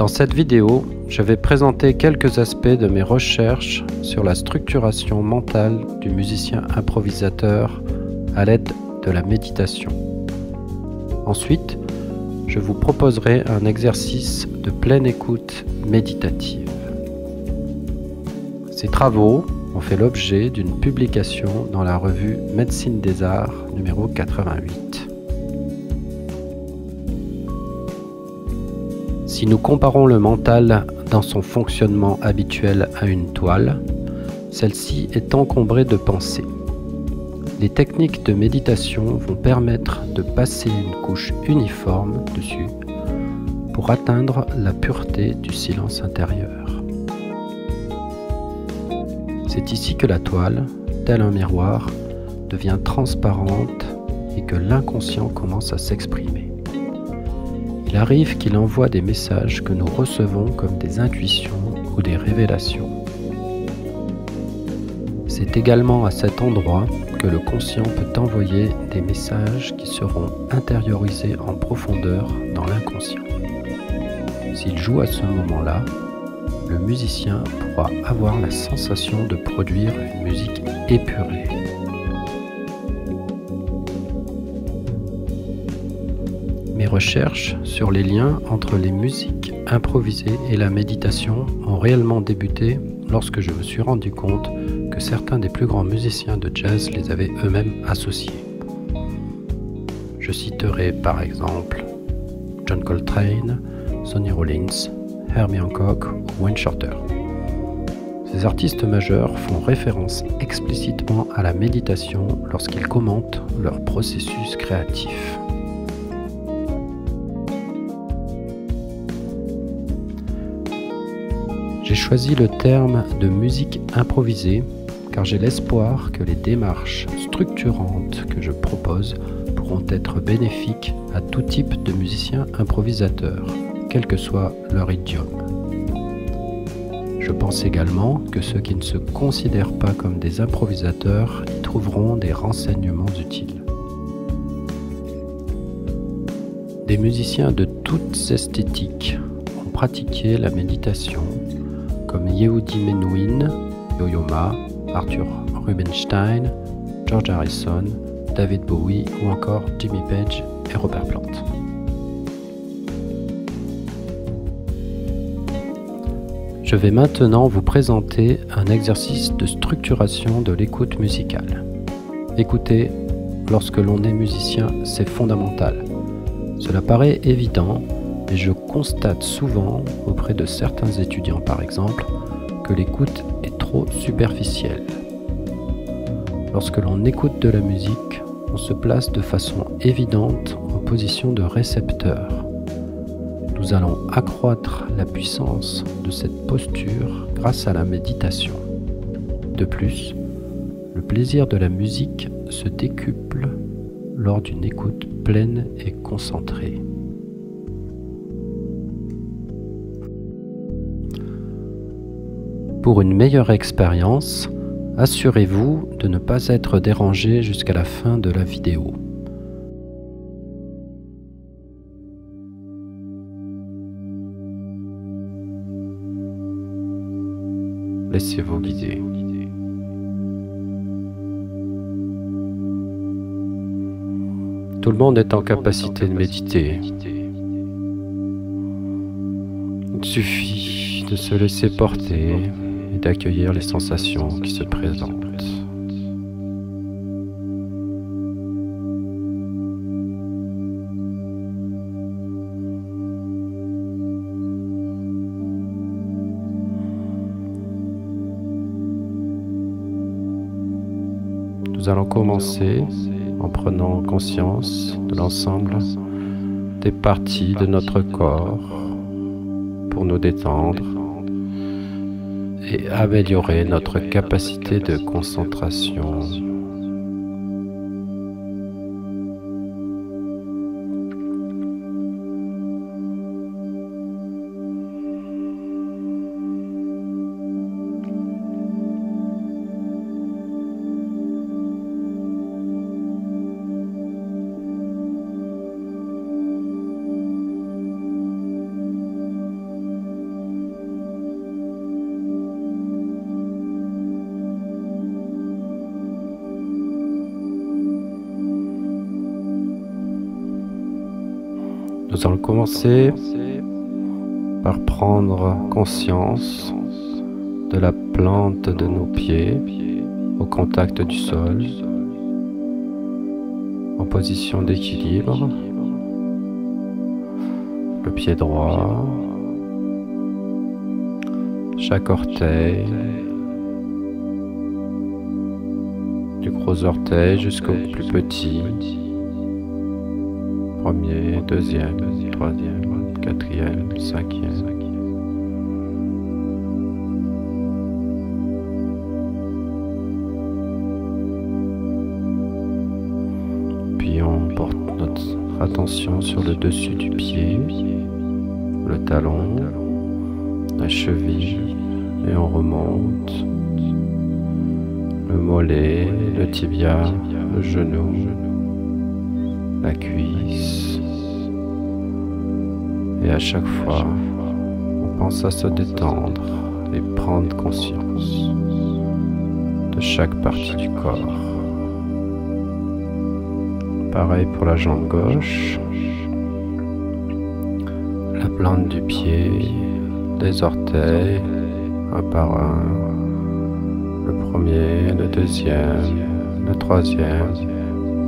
Dans cette vidéo, je vais présenter quelques aspects de mes recherches sur la structuration mentale du musicien improvisateur à l'aide de la méditation. Ensuite, je vous proposerai un exercice de pleine écoute méditative. Ces travaux ont fait l'objet d'une publication dans la revue Médecine des Arts numéro 88. Si nous comparons le mental dans son fonctionnement habituel à une toile, celle-ci est encombrée de pensées. Les techniques de méditation vont permettre de passer une couche uniforme dessus pour atteindre la pureté du silence intérieur. C'est ici que la toile, tel un miroir, devient transparente et que l'inconscient commence à s'exprimer. Il arrive qu'il envoie des messages que nous recevons comme des intuitions ou des révélations. C'est également à cet endroit que le conscient peut envoyer des messages qui seront intériorisés en profondeur dans l'inconscient. S'il joue à ce moment-là, le musicien pourra avoir la sensation de produire une musique épurée. Mes recherches sur les liens entre les musiques improvisées et la méditation ont réellement débuté lorsque je me suis rendu compte que certains des plus grands musiciens de jazz les avaient eux-mêmes associés. Je citerai par exemple John Coltrane, Sonny Rollins, Herbie Hancock ou Wayne Shorter. Ces artistes majeurs font référence explicitement à la méditation lorsqu'ils commentent leur processus créatif. J'ai choisi le terme de musique improvisée car j'ai l'espoir que les démarches structurantes que je propose pourront être bénéfiques à tout type de musiciens improvisateurs, quel que soit leur idiome. Je pense également que ceux qui ne se considèrent pas comme des improvisateurs y trouveront des renseignements utiles. Des musiciens de toutes esthétiques ont pratiqué la méditation, comme Yehudi Menuhin, Yo-Yo Ma, Arthur Rubinstein, George Harrison, David Bowie ou encore Jimmy Page et Robert Plant. Je vais maintenant vous présenter un exercice de structuration de l'écoute musicale. Écouter, lorsque l'on est musicien, c'est fondamental. Cela paraît évident, mais je constate souvent, auprès de certains étudiants par exemple, que l'écoute est trop superficielle. Lorsque l'on écoute de la musique, on se place de façon évidente en position de récepteur. Nous allons accroître la puissance de cette posture grâce à la méditation. De plus, le plaisir de la musique se décuple lors d'une écoute pleine et concentrée. Pour une meilleure expérience, assurez-vous de ne pas être dérangé jusqu'à la fin de la vidéo. Laissez-vous guider. Tout le monde est en capacité de méditer. Il suffit de se laisser porter et d'accueillir les sensations qui se présentent. Nous allons commencer en prenant conscience de l'ensemble des parties de notre corps pour nous détendre et améliorer notre capacité de concentration. Nous allons commencer par prendre conscience de la plante de nos pieds au contact du sol, en position d'équilibre, le pied droit, chaque orteil, du gros orteil jusqu'au plus petit, premier, deuxième, troisième, quatrième, cinquième. Puis on porte notre attention sur le dessus du pied, le talon, la cheville, et on remonte le mollet, le tibia, le genou, la cuisse. Et à chaque fois, on pense à se détendre et prendre conscience de chaque partie du corps. Pareil pour la jambe gauche, la plante du pied, les orteils, un par un, le premier, le deuxième, le troisième,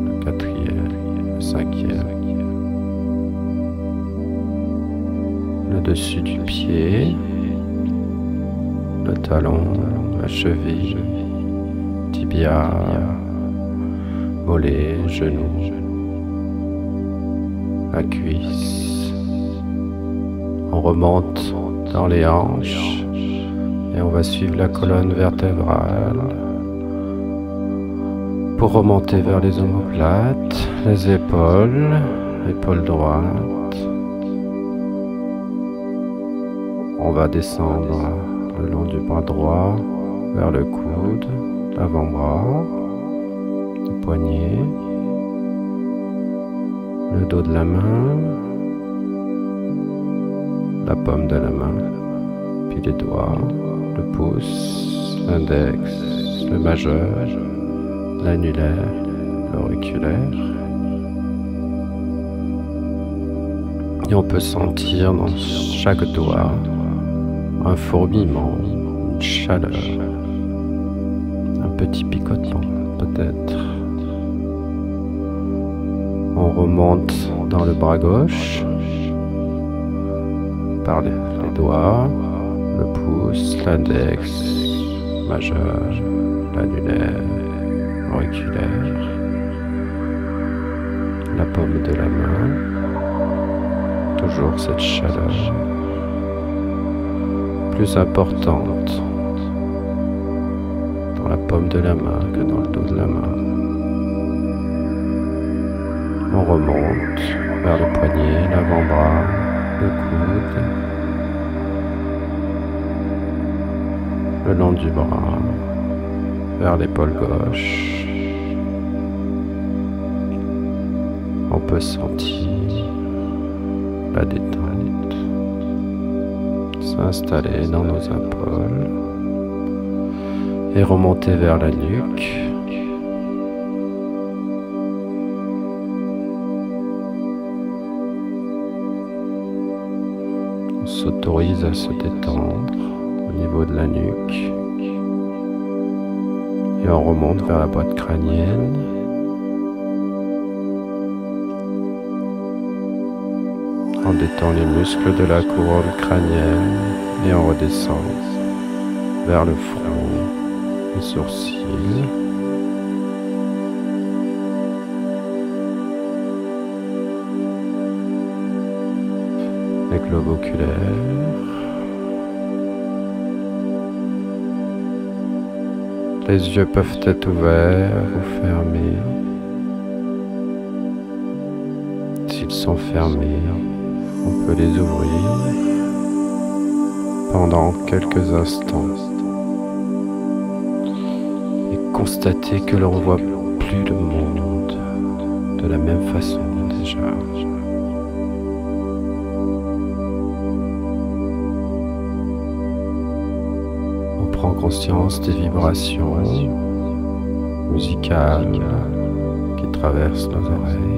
le quatrième, le cinquième, le dessus du pied, le talon, la cheville, tibia, mollet, genou, la cuisse. On remonte dans les hanches et on va suivre la colonne vertébrale pour remonter vers les omoplates, les épaules, épaule droite. On va descendre le long du bras droit vers le coude, l'avant-bras, le poignet, le dos de la main, la paume de la main, puis les doigts, le pouce, l'index, le majeur, l'annulaire, l'auriculaire. Et on peut sentir dans chaque doigt un fourmillement, une chaleur, un petit picotement peut-être. On remonte dans le bras gauche par les doigts, le pouce, l'index, majeur, l'annulaire, auriculaire, la paume de la main, toujours cette chaleur plus importante dans la paume de la main que dans le dos de la main. On remonte vers le poignet, l'avant-bras, le coude, le long du bras, vers l'épaule gauche. On peut sentir la détente s'installer dans nos épaules et remonter vers la nuque. On s'autorise à se détendre au niveau de la nuque et on remonte vers la boîte crânienne. On détend les muscles de la couronne crânienne et on redescend vers le front, les sourcils, les globes oculaires, les yeux peuvent être ouverts ou fermés. S'ils sont fermés, on peut les ouvrir pendant quelques instants et constater que l'on voit plus le monde de la même façon déjà. On prend conscience des vibrations musicales qui traversent nos oreilles.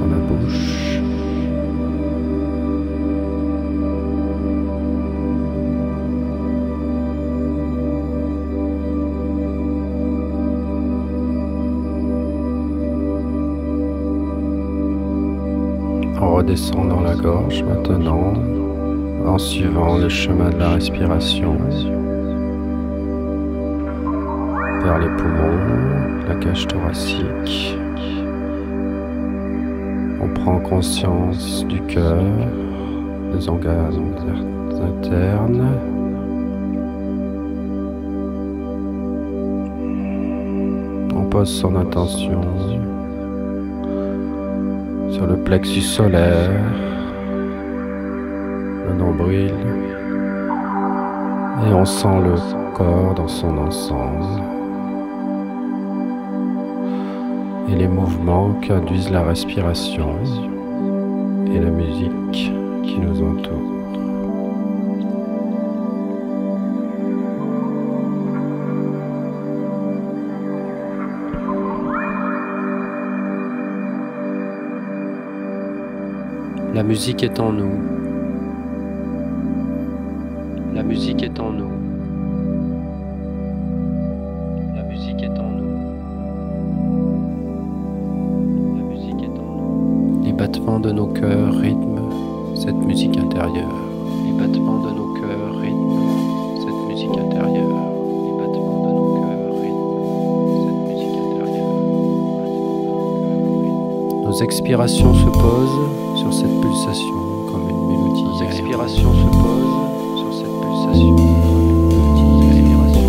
dans la bouche. On redescend dans la gorge maintenant, en suivant le chemin de la respiration vers les poumons, la cage thoracique. On prend conscience du cœur, des organes internes. On pose son attention sur le plexus solaire, le nombril, et on sent le corps dans son ensemble et les mouvements qu'induisent la respiration et la musique qui nous entoure. La musique est en nous. La musique est en nous. La musique est en nous. La musique est en nous. Les battements de nos cœurs rythment cette musique intérieure. Les battements de nos cœurs rythment cette musique intérieure. Les battements de nos cœurs rythment cette musique intérieure. Nos expirations se posent sur cette pulsation comme une mélodie. Nos expirations se posent sur cette pulsation comme une mélodie.